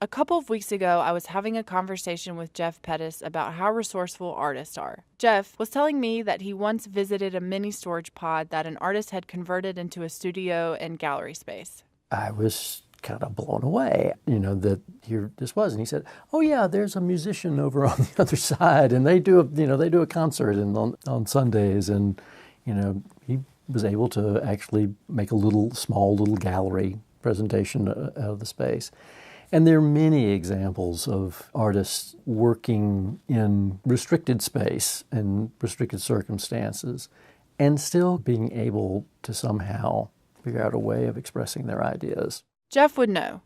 A couple of weeks ago, I was having a conversation with Jeff Pettus about how resourceful artists are. Jeff was telling me that he once visited a mini storage pod that an artist had converted into a studio and gallery space. I was kind of blown away, that here this was. And he said, "Oh yeah, there's a musician over on the other side, and they do a concert on Sundays." And, he was able to actually make a small little gallery presentation out of the space. And there are many examples of artists working in restricted space and restricted circumstances and still being able to somehow figure out a way of expressing their ideas. Jeff would know.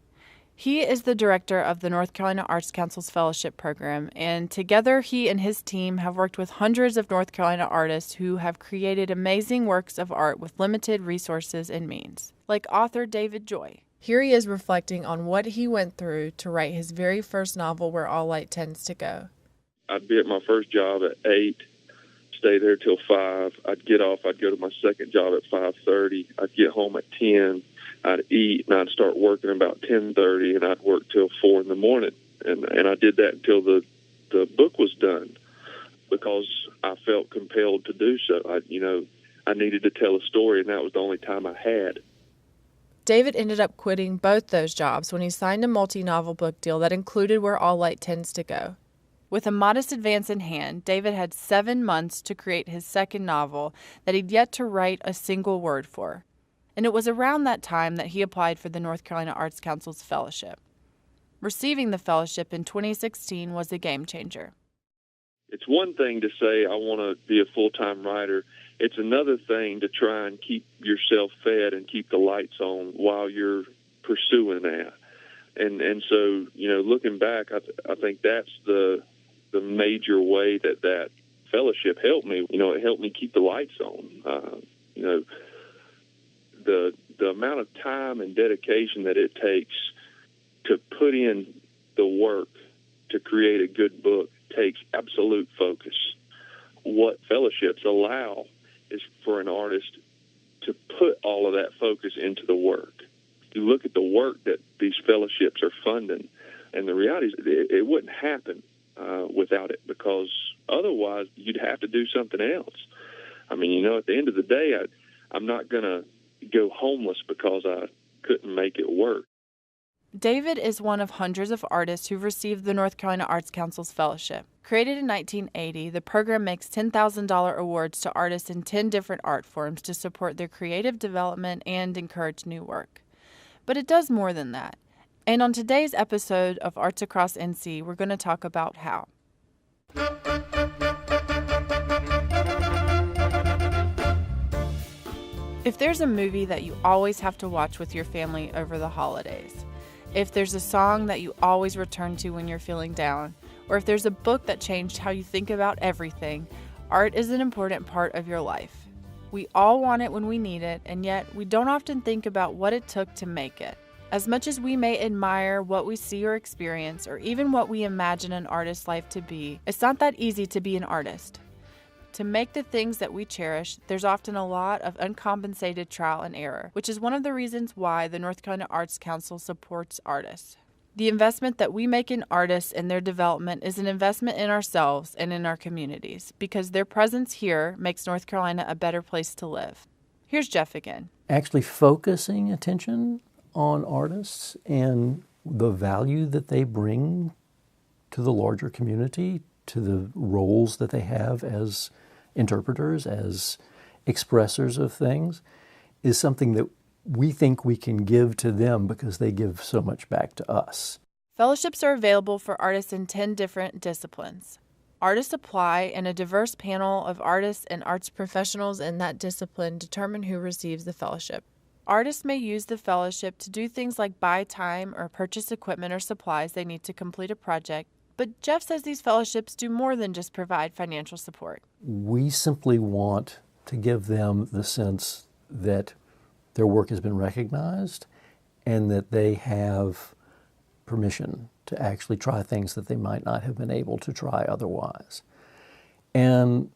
He is the director of the North Carolina Arts Council's Fellowship Program, and together he and his team have worked with hundreds of North Carolina artists who have created amazing works of art with limited resources and means, like author David Joy. Here he is reflecting on what he went through to write his very first novel, Where All Light Tends to Go. I'd be at my first job at 8, stay there till 5. I'd get off. I'd go to my second job at 5:30. I'd get home at 10. I'd eat, and I'd start working about 10:30, and I'd work till 4 in the morning. And I did that until the book was done because I felt compelled to do so. I needed to tell a story, and that was the only time I had. David ended up quitting both those jobs when he signed a multi-novel book deal that included Where All Light Tends to Go. With a modest advance in hand, David had 7 months to create his second novel that he'd yet to write a single word for. And it was around that time that he applied for the North Carolina Arts Council's fellowship. Receiving the fellowship in 2016 was a game changer. It's one thing to say, I want to be a full-time writer. It's another thing to try and keep yourself fed and keep the lights on while you're pursuing that. And so, looking back, I think that's the major way that fellowship helped me. It helped me keep the lights on. The amount of time and dedication that it takes to put in the work to create a good book takes absolute focus. What fellowships allow is for an artist to put all of that focus into the work. You look at the work that these fellowships are funding, and the reality is it wouldn't happen without it, because otherwise you'd have to do something else. At the end of the day, I'm not going to go homeless because I couldn't make it work. David is one of hundreds of artists who've received the North Carolina Arts Council's fellowship. Created in 1980, the program makes $10,000 awards to artists in 10 different art forms to support their creative development and encourage new work. But it does more than that. And on today's episode of Arts Across NC, we're going to talk about how. If there's a movie that you always have to watch with your family over the holidays, if there's a song that you always return to when you're feeling down, or if there's a book that changed how you think about everything, art is an important part of your life. We all want it when we need it, and yet we don't often think about what it took to make it. As much as we may admire what we see or experience, or even what we imagine an artist's life to be, it's not that easy to be an artist. To make the things that we cherish, there's often a lot of uncompensated trial and error, which is one of the reasons why the North Carolina Arts Council supports artists. The investment that we make in artists and their development is an investment in ourselves and in our communities, because their presence here makes North Carolina a better place to live. Here's Jeff again. Actually focusing attention on artists and the value that they bring to the larger community, to the roles that they have as interpreters, as expressors of things, is something that we think we can give to them because they give so much back to us. Fellowships are available for artists in 10 different disciplines. Artists apply, and a diverse panel of artists and arts professionals in that discipline determine who receives the fellowship. Artists may use the fellowship to do things like buy time or purchase equipment or supplies they need to complete a project, but Jeff says these fellowships do more than just provide financial support. We simply want to give them the sense that their work has been recognized and that they have permission to actually try things that they might not have been able to try otherwise. And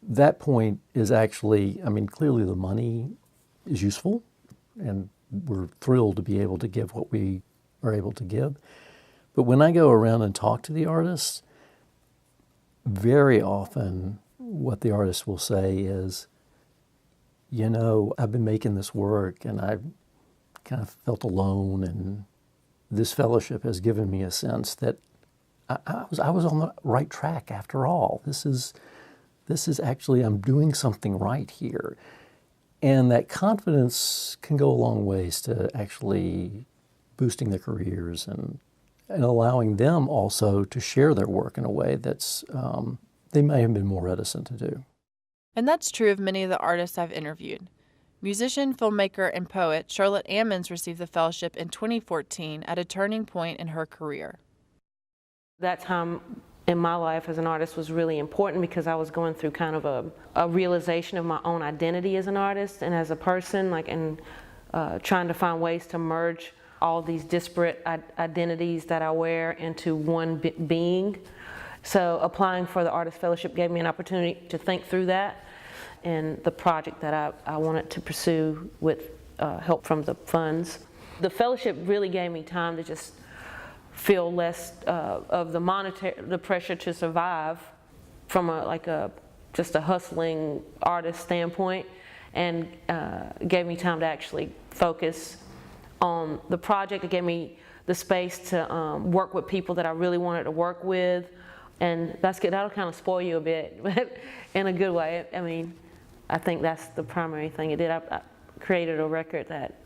that point is actually, clearly the money is useful, and we're thrilled to be able to give what we are able to give. But when I go around and talk to the artists, very often what the artists will say is, you know, I've been making this work and I've kind of felt alone, and this fellowship has given me a sense that I was on the right track after all. This is actually, I'm doing something right here. And that confidence can go a long ways to actually boosting their careers and allowing them also to share their work in a way that's they may have been more reticent to do. And that's true of many of the artists I've interviewed. Musician, filmmaker, and poet Shirlette Ammons received the fellowship in 2014 at a turning point in her career. That time in my life as an artist was really important because I was going through kind of a realization of my own identity as an artist and as a person, and trying to find ways to merge all these disparate identities that I wear into one being. So applying for the Artist Fellowship gave me an opportunity to think through that and the project that I wanted to pursue with help from the funds. The fellowship really gave me time to just feel less of the pressure to survive from just a hustling artist standpoint, and gave me time to actually focus on the project. It gave me the space to work with people that I really wanted to work with, and that'll kind of spoil you a bit, but in a good way. I mean, I think that's the primary thing it did. I created a record that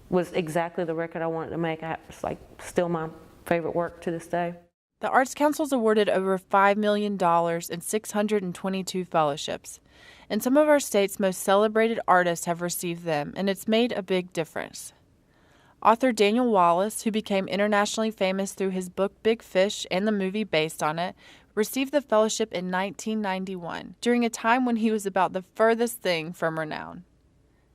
was exactly the record I wanted to make. It's still my favorite work to this day. The Arts Council's awarded over $5 million in 622 fellowships, and some of our state's most celebrated artists have received them, and it's made a big difference. Author Daniel Wallace, who became internationally famous through his book Big Fish and the movie based on it, received the fellowship in 1991, during a time when he was about the furthest thing from renown.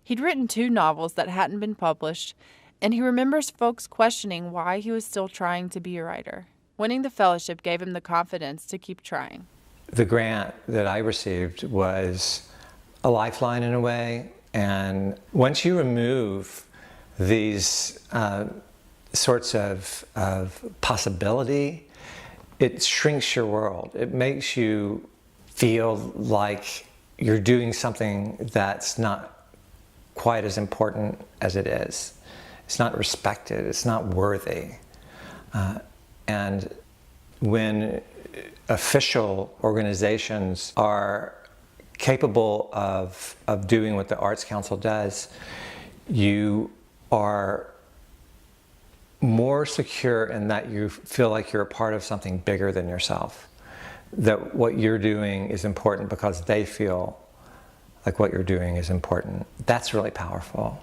He'd written 2 novels that hadn't been published, and he remembers folks questioning why he was still trying to be a writer. Winning the fellowship gave him the confidence to keep trying. The grant that I received was a lifeline in a way, and once you remove these sorts of possibility, it shrinks your world. It makes you feel like you're doing something that's not quite as important as it is. It's not respected, it's not worthy. And when official organizations are capable of doing what the Arts Council does, you are more secure in that you feel like you're a part of something bigger than yourself. That what you're doing is important because they feel like what you're doing is important. That's really powerful.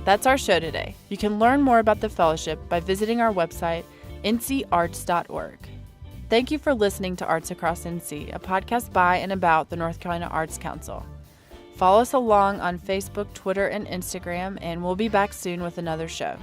That's our show today. You can learn more about the fellowship by visiting our website, ncarts.org. Thank you for listening to Arts Across NC, a podcast by and about the North Carolina Arts Council. Follow us along on Facebook, Twitter, and Instagram, and we'll be back soon with another show.